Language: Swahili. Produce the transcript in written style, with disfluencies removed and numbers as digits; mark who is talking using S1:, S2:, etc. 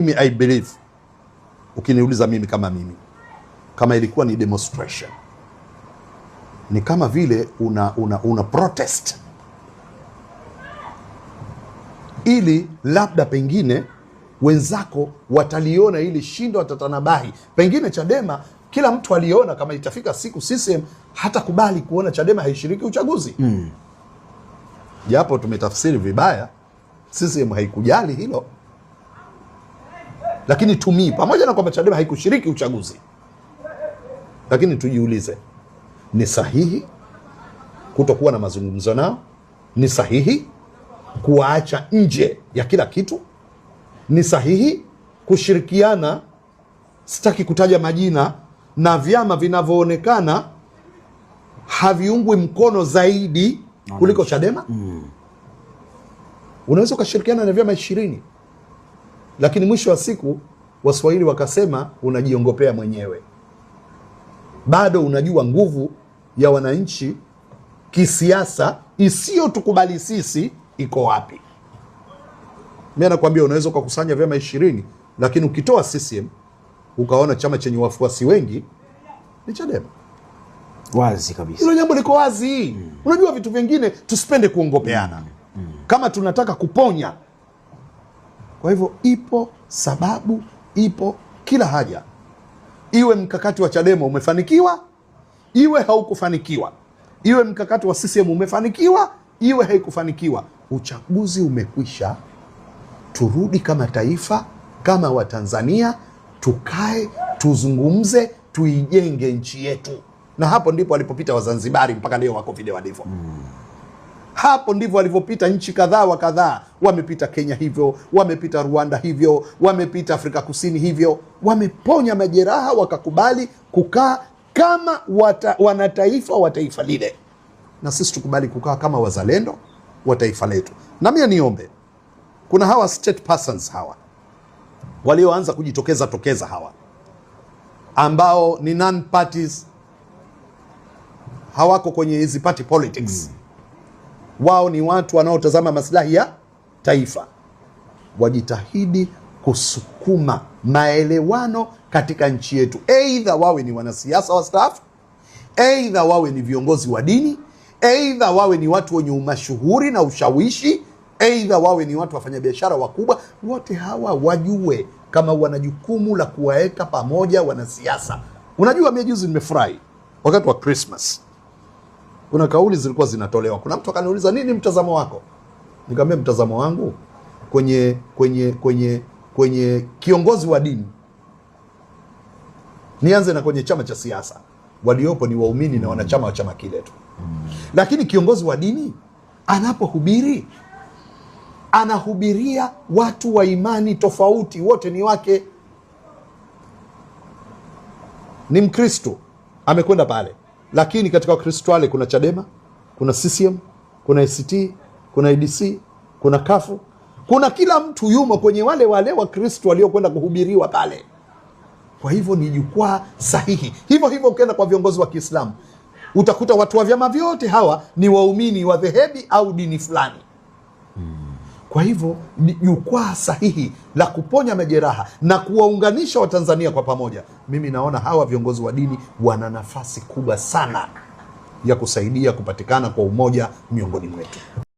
S1: Mimi I believe, ukiniuliza mimi kama ilikuwa ni demonstration, ni kama vile una protest ili labda pengine wenzako wataliona ili shindo, watatanabahi. Pengine Chadema kila mtu aliona kama itafika siku CCM hata kubali kuona Chadema haishiriki uchaguzi. Japo tumetafsiri vibaya, CCM haikujali hilo. Lakini tumi, pamoja na kwamba Chadema haikushiriki uchaguzi, lakini tujiulize, ni sahihi kutokuwa na mazungumzo nao? Ni sahihi kuwaacha nje ya kila kitu? Ni sahihi kushirikiana, sitaki kutaja majina, na vyama vinavyoonekana haviungwi mkono zaidi kuliko Chadema? Unaweza ukashirikiana na vyama 20, lakini mwisho wa siku Waswahili wakasema unajiongopea mwenyewe. Bado unajua nguvu ya wananchi kisiasa isiyo tukubali sisi iko wapi. Mimi nakwambia, unaweza ukakusanya vyama 20, lakini ukitoa CCM ukaona chama chenye wafuasi wengi ni Chadema.
S2: Wazi kabisa.
S1: Hilo jambo liko wazi. Unajua vitu vingine tusipende kuongopeana. Kama tunataka kuponya. Kwa hivyo ipo sababu, ipo kila haja. Iwe mkakati wa Chadema umefanikiwa, iwe haukufanikiwa. Iwe mkakati wa CCM umefanikiwa, iwe haikufanikiwa. Uchaguzi umekwisha. Turudi kama taifa, kama Watanzania, tukae, tuzungumze, tuijenge nchi yetu. Na hapo ndipo walipopita Wazanzibari mpaka leo wako video walivyo. Hapo ndivyo walivyopita nchi kadhaa wa kadhaa. Wamepita Kenya hivyo, wamepita Rwanda hivyo, wamepita Afrika Kusini hivyo. Wameponya majeraha, wakakubali kukaa kama wanataifa wa taifa lile. Na sisi tukubali kukaa kama wazalendo wa taifa letu. Na mimi niombe, kuna hawa state persons hawa walioanza kujitokeza hawa, ambao ni non parties, hawako kwenye hizi party politics. Wao ni watu wanaotazama maslahi ya taifa. Wajitahidi kusukuma maelewano katika nchi yetu. Aidha wawe ni wanasiasa wastaafu, aidha wawe ni viongozi wa dini, aidha wawe ni watu wenye umashuhuri na ushawishi, aidha wawe ni watu wafanyabiashara wakubwa. Wote hawa wajue kama wana jukumu la kuwaeka pamoja wanasiasa. Unajua, mimi juzi nimefurahi wakati wa Christmas. Kuna kauli zilikuwa zinatolewa. Kuna mtu akaniuliza, nini mtazamo wako? Nikamwambia mtazamo wangu kwenye kiongozi wa dini. Nianze na kwenye chama cha siasa. Waliopo ni waumini na wanachama wa chama kile tu. Lakini kiongozi wa dini anapohubiri, anahubiria watu wa imani tofauti, wote ni wake. Ni Mkristo, amekwenda pale. Lakini katika Wakristo wale kuna Chadema, kuna CCM, kuna ACT, kuna ADC, kuna kafu, kuna kila mtu yumo kwenye wale Wakristo waliokwenda kuhubiriwa pale. Kwa hivyo ni jukwaa sahihi. Hivyo ukienda kwa viongozi wa Kiislamu, utakuta watu wa vyama vyote hawa ni waumini wa dhehebu au dini fulani. Kwa hivyo ni jukwaa sahihi la kuponya majeraha na kuwaunganisha Watanzania kwa pamoja. Mimi naona hawa viongozi wa dini wana nafasi kubwa sana ya kusaidia kupatikana kwa umoja miongoni mwetu.